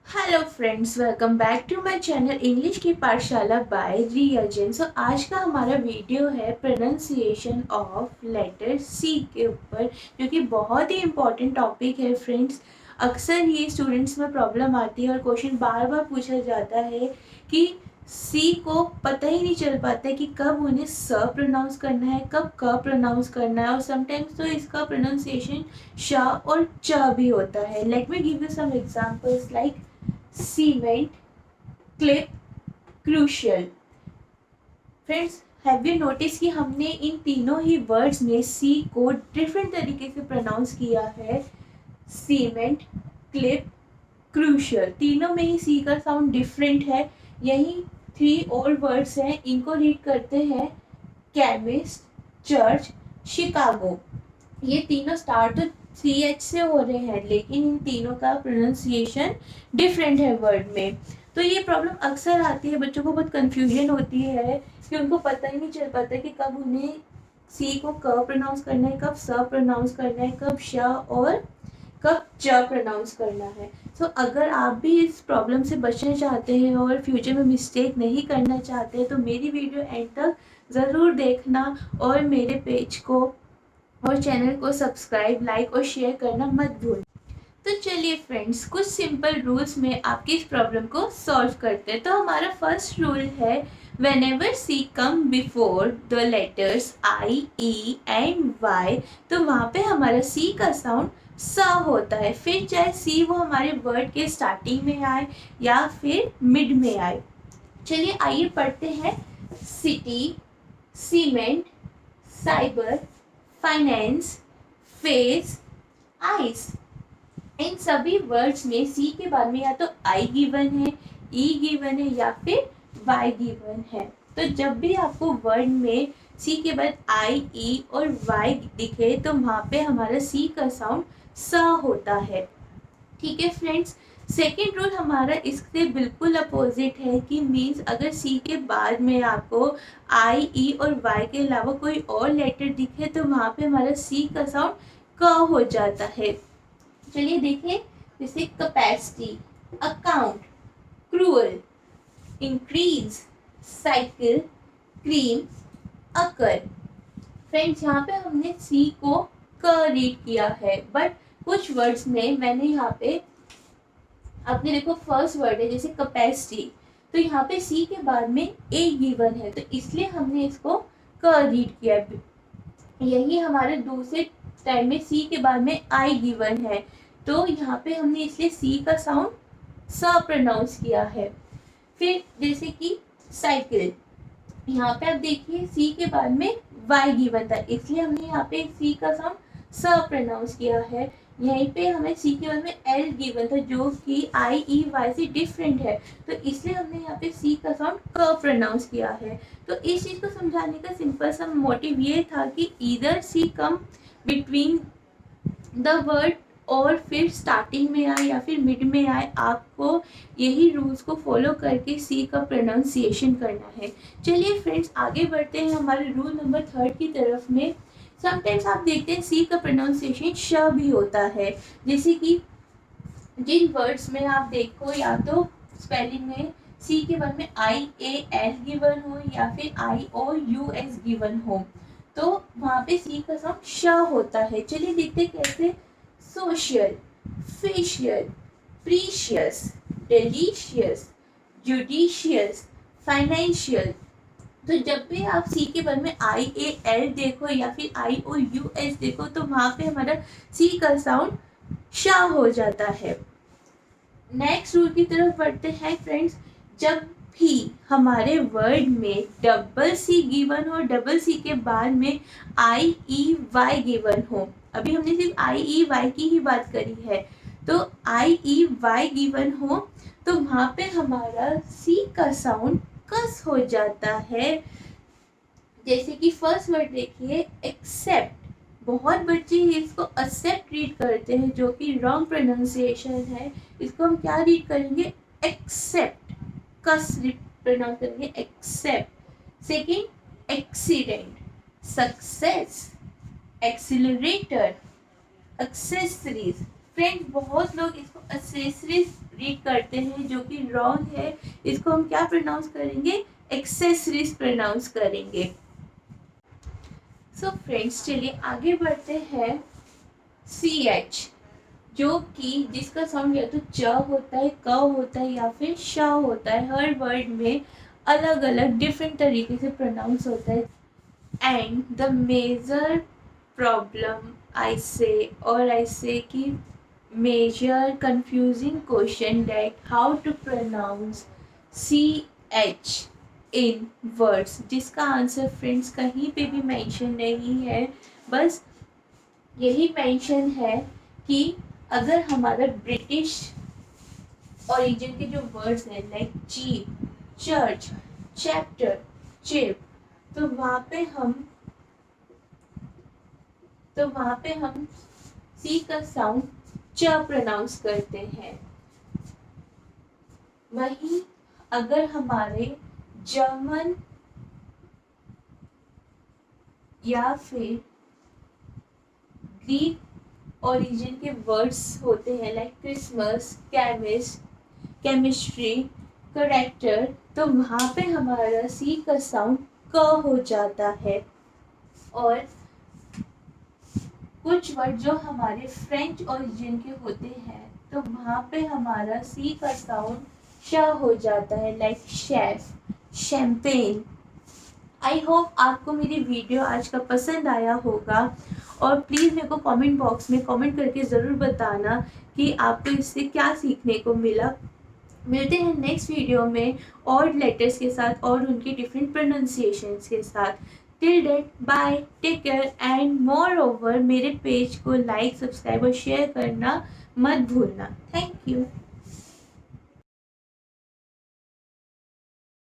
Hello friends, welcome back to my channel English की पाठशाला bye Riya Jain. सो आज का हमारा वीडियो है प्रोनाउंसिएशन ऑफ लेटर सी के ऊपर, जो कि बहुत ही इम्पोर्टेंट टॉपिक है फ्रेंड्स। अक्सर ये स्टूडेंट्स में प्रॉब्लम आती है और क्वेश्चन बार बार पूछा जाता है कि सी को पता ही नहीं चल पाता है कि कब उन्हें स प्रोनाउंस करना है, कब क प्रोनाउंस करना है, और समटाइम्स तो इसका प्रोनाउंसिएशन श और च भी होता है। Let me give you some examples like cement, clip, crucial. Friends, have you notice कि हमने इन तीनों ही वर्ड्स में सी को डिफरेंट तरीके से प्रोनाउंस किया है। सीमेंट, क्लिप, क्रूशियल, तीनों में ही सी का साउंड डिफरेंट है। यही थ्री और वर्ड्स हैं, इनको रीड करते हैं केमिस्ट, चर्च, शिकागो। ये तीनों स्टार्ट तो सी एच से हो रहे हैं, लेकिन इन तीनों का प्रोनाउंसिएशन डिफरेंट है वर्ड में। तो ये प्रॉब्लम अक्सर आती है, बच्चों को बहुत कंफ्यूजन होती है कि उनको पता ही नहीं चल पाता कि कब उन्हें सी को क प्रोनाउंस करना है, कब स प्रोनाउंस करना है, कब श और कब च प्रोनाउंस करना है। सो अगर आप भी इस प्रॉब्लम से बचना चाहते हैं और फ्यूचर में मिस्टेक नहीं करना चाहते हैं, तो मेरी वीडियो एंड तक ज़रूर देखना और मेरे पेज को और चैनल को सब्सक्राइब, लाइक और शेयर करना मत भूलना। तो चलिए फ्रेंड्स, कुछ सिंपल रूल्स में आपकी इस प्रॉब्लम को सॉल्व करते हैं। तो हमारा फर्स्ट रूल है, whenever C come before the letters I, E and Y, तो वहाँ पे हमारा C का साउंड स होता है। फिर चाहे C वो हमारे वर्ड के स्टार्टिंग में आए या फिर मिड में आए। चलिए आइए पढ़ते हैं। City, cement, cyber, finance, face, ice. इन सभी वर्ड्स में सी के बाद में या तो आई गिवन है, ई गिवन है या फिर वाई गिवन है। तो जब भी आपको वर्ड में सी के बाद आई, ई और वाई दिखे, तो वहाँ पे हमारा सी का साउंड स होता है। ठीक है फ्रेंड्स। सेकेंड रूल हमारा इससे बिल्कुल अपोजिट है कि मीन्स अगर सी के बाद में आपको आई, ई और वाई के अलावा कोई और लेटर दिखे, तो वहाँ पे हमारा सी का साउंड क हो जाता है। चलिए देखें, जैसे capacity, account, cruel, increase, cycle, cream, occur. Friends, यहाँ पे हमने सी को क रीड किया है, बट कुछ वर्ड्स में मैंने यहाँ पे आपने देखो फर्स्ट वर्ड है जैसे कैपेसिटी, तो यहाँ पे सी के बाद में ए गिवन है, तो इसलिए हमने इसको क रीड किया। यही हमारे दूसरे टाइम में सी के बाद में आई गिवन है, तो यहाँ पे हमने इसलिए सी का साउंड स प्रोनाउंस किया है। फिर जैसे कि साइकिल, यहाँ पे आप देखिए सी के बाद में वाई गिवन था, इसलिए हमने यहाँ पे सी का साउंड स प्रोनाउंस किया है। यहीं पे हमें सी के बाद में एल गिवन था, जो कि आई, ई, वाई से डिफरेंट है, तो इसलिए हमने यहाँ पे सी का साउंड क प्रोनाउंस किया है। तो इस चीज़ को समझाने का सिंपल सा मोटिव ये था कि either C come between the word और फिर स्टार्टिंग में आए या फिर मिड में आए, आपको यही रूल्स को फॉलो करके सी का प्रोनाउंसिएशन करना है। चलिए फ्रेंड्स, आगे बढ़ते हैं हमारे रूल नंबर थर्ड की तरफ में। समटाइम्स आप देखते हैं सी का प्रोनाउंसिएशन श भी होता है, जैसे कि जिन वर्ड्स में आप देखो या तो स्पेलिंग में सी के बाद में आई, ए, एल गिवन हो या फिर आई, ओ, यू, एस गिवन हो, तो वहाँ पे सी का साउंड श होता है। चलिए देखते कैसे। Social, facial, precious, delicious, judicious, financial. तो जब भी आप सी के बाद में आई, ए, एल देखो या फिर आई, ओ, यू, एस देखो, तो वहाँ पे हमारा सी का साउंड श हो जाता है। नेक्स्ट रूल की तरफ बढ़ते हैं फ्रेंड्स। जब भी हमारे वर्ड में डबल सी गिवन हो, डबल सी के बाद में आई, ई, वाई गिवन हो, अभी हमने सिर्फ आई, ई, वाई की ही बात करी है, तो आई, ई, वाई गिवन हो, तो वहाँ पे हमारा सी का साउंड कस हो जाता है। जैसे कि फर्स्ट वर्ड देखिए, एक्सेप्ट। बहुत बच्चे इसको एक्सेप्ट रीड करते हैं, जो कि रॉन्ग प्रोनाउंसिएशन है। इसको हम क्या रीड करेंगे, एक्सेप्ट, कस प्रोनाउंस करेंगे, except. Second, accident, success, accelerator, accessories, friends बहुत लोग इसको एक्सेसरीज रीड करते हैं, जो कि रॉन्ग है। इसको हम क्या प्रोनाउंस करेंगे? एक्सेसरीज प्रोनाउंस करेंगे। सो फ्रेंड्स चलिए आगे बढ़ते हैं। CH, जो कि जिसका साउंड या तो च होता है, क होता है या फिर श होता है। हर वर्ड में अलग अलग डिफरेंट तरीके से प्रोनाउंस होता है। एंड द मेजर प्रॉब्लम आई से कि major confusing question that how to pronounce CH in words, जिसका आंसर फ्रेंड्स कहीं पे भी मेंशन नहीं है। बस यही मेंशन है कि अगर हमारा ब्रिटिश ओरिजिन के जो वर्ड्स हैं like jeep, church, chapter, chip, तो वहाँ पे हम सी का साउंड च प्रोनाउंस करते हैं। वहीं अगर हमारे जर्मन या फिर ग्रीक ओरिजिन के वर्ड्स होते हैं लाइक क्रिसमस, केमिस्ट्री, करेक्टर, तो वहाँ पे हमारा सी का साउंड क हो जाता है। और कुछ वर्ड जो हमारे फ्रेंच ओरिजिन के होते हैं तो वहाँ पे हमारा सी का साउंड श हो जाता है like chef, champagne. I hope आपको मेरी वीडियो आज का पसंद आया होगा और प्लीज़ मेरे को कमेंट बॉक्स में कमेंट करके ज़रूर बताना कि आपको इससे क्या सीखने को मिला। मिलते हैं नेक्स्ट वीडियो में और लेटर्स के साथ और उनके डिफरेंट प्रोनाउंसिएशंस के साथ। Till date bye, take care and moreover मेरे पेज को लाइक, सब्सक्राइब और शेयर करना मत भूलना। Thank you.